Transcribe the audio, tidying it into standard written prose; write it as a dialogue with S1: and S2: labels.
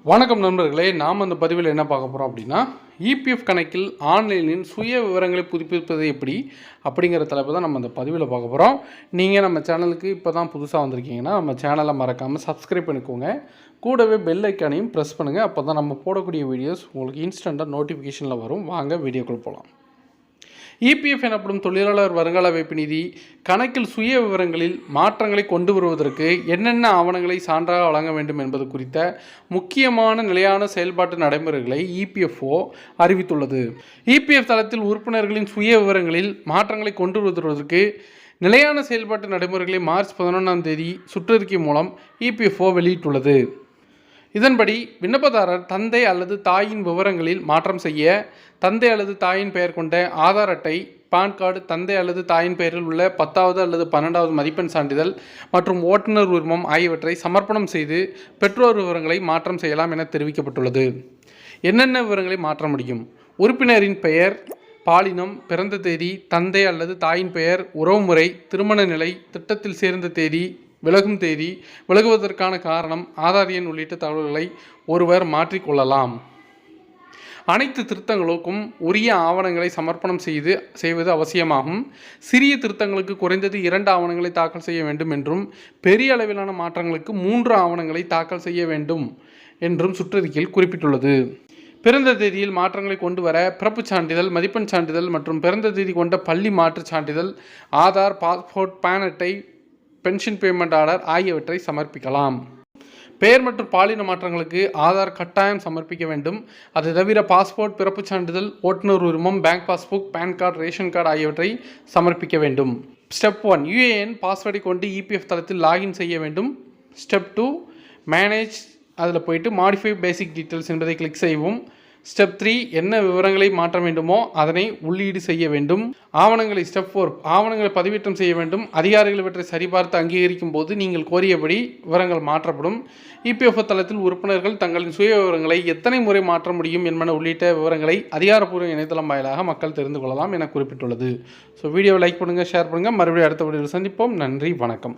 S1: வணக்கம் நண்பர்களே, நாம் அந்த பதிவில் என்ன பார்க்க போகிறோம் அப்படின்னா, இபிஎஃப் கணக்கில் ஆன்லைனின் சுய விவரங்களை புதுப்பிப்பது எப்படி அப்படிங்கிற தலைப்பு தான் நம்ம அந்த பதிவில் பார்க்க போகிறோம். நீங்கள் நம்ம சேனலுக்கு இப்போ தான் புதுசாக வந்திருக்கீங்கன்னா நம்ம சேனலை மறக்காமல் சப்ஸ்கிரைப் பண்ணிக்கோங்க. கூடவே பெல் ஐக்கானையும் ப்ரெஸ் பண்ணுங்கள். அப்போ தான் நம்ம போடக்கூடிய வீடியோஸ் உங்களுக்கு இன்ஸ்டண்ட்டாக நோட்டிஃபிகேஷனில் வரும். வாங்க வீடியோக்குள்ளே போகலாம். இபிஎஃப் எனப்படும் தொழிலாளர் வருங்கால வைப்பு நிதி கணக்கில் சுய விவரங்களில் மாற்றங்களை கொண்டு வருவதற்கு என்னென்ன ஆவணங்களை சான்றாக வழங்க வேண்டும் என்பது குறித்த முக்கியமான நிலையான செயல்பாட்டு நடைமுறைகளை இபிஎஃப்ஓ அறிவித்துள்ளது. இபிஎஃப் தளத்தில் உறுப்பினர்களின் சுய விவரங்களில் மாற்றங்களை கொண்டு வருவதற்கு நிலையான செயல்பாட்டு நடைமுறைகளை மார்ச் 11 சுற்றறிக்கை மூலம் இபிஎஃப்ஓ வெளியிட்டுள்ளது. இதன்படி விண்ணப்பதாரர் தந்தை அல்லது தாயின் விவரங்களில் மாற்றம் செய்ய தந்தை அல்லது தாயின் பெயர் கொண்ட ஆதார் அட்டை, பான் கார்டு, தந்தை அல்லது தாயின் பெயரில் உள்ள 10வது அல்லது 12வது மதிப்பெண் சான்றிதழ் மற்றும் ஓட்டுநர் உரிமம் ஆகியவற்றை சமர்ப்பணம் செய்து பெற்றோர் விவரங்களை மாற்றம் செய்யலாம் என தெரிவிக்கப்பட்டுள்ளது. என்னென்ன விவரங்களை மாற்ற முடியும்? உறுப்பினரின் பெயர், பாலினம், பிறந்த தேதி, தந்தை அல்லது தாயின் பெயர், உறவுமுறை, திருமண நிலை, திட்டத்தில் சேர்ந்த தேதி, விலகும் தேதி, விலகுவதற்கான காரணம், ஆதார் எண் உள்ளிட்ட தகவல்களை ஒருவர் மாற்றிக்கொள்ளலாம். அனைத்து திருத்தங்களுக்கும் உரிய ஆவணங்களை சமர்ப்பணம் செய்வது அவசியமாகும். சிறிய திருத்தங்களுக்கு குறைந்தது 2 ஆவணங்களை தாக்கல் செய்ய வேண்டும் என்றும், பெரிய அளவிலான மாற்றங்களுக்கு 3 ஆவணங்களை தாக்கல் செய்ய வேண்டும் என்றும் சுற்றறிக்கையில் குறிப்பிட்டுள்ளது. பிறந்த தேதியில் மாற்றங்களை கொண்டு வர பிறப்புச் சான்றிதழ், மதிப்பெண் சான்றிதழ் மற்றும் பிறந்த தேதி கொண்ட பள்ளி மாற்றுச் சான்றிதழ், ஆதார், பாஸ்போர்ட், பான் அட்டை, பென்ஷன் பேமெண்ட் ஆர்டர் ஆகியவற்றை சமர்ப்பிக்கலாம். பெயர் மற்றும் பாலின மாற்றங்களுக்கு ஆதார் கட்டாயம் சமர்ப்பிக்க வேண்டும். அது தவிர பாஸ்போர்ட், பிறப்புச் சான்றிதழ், ஓட்டுநர் உரிமம், bank passbook, PAN card, ration card ஆகியவற்றை சமர்ப்பிக்க வேண்டும். ஸ்டெப் 1, யுஏஎன் பாஸ்வேர்டை கொண்டு இபிஎஃப் தளத்தில் லாகின் செய்ய வேண்டும். ஸ்டெப் 2, மேனேஜ், அதில் போயிட்டு மாடிஃபை பேசிக் டீட்டெயில்ஸ் என்பதை கிளிக் செய்வோம். ஸ்டெப் 3, என்ன விவரங்களை மாற்ற வேண்டுமோ அதனை உள்ளீடு செய்ய வேண்டும். ஆவணங்களை ஸ்டெப் 4, ஆவணங்களை பதிவேற்றம் செய்ய வேண்டும். அதிகாரிகள் இவற்றை சரிபார்த்து அங்கீகரிக்கும் போது நீங்கள் கோரியபடி விவரங்கள் மாற்றப்படும். இபிஎஃப் தளத்தில் உறுப்பினர்கள் தங்களின் சுய விவரங்களை எத்தனை முறை மாற்ற முடியும் என்பன உள்ளிட்ட விவரங்களை அதிகாரப்பூர்வ இணையதளம் வாயிலாக மக்கள் தெரிந்து கொள்ளலாம் என குறிப்பிட்டுள்ளது. ஸோ வீடியோவை லைக் பண்ணுங்கள், ஷேர் பண்ணுங்கள். மறுபடியும் அடுத்த வீடியோவில் சந்திப்போம். நன்றி, வணக்கம்.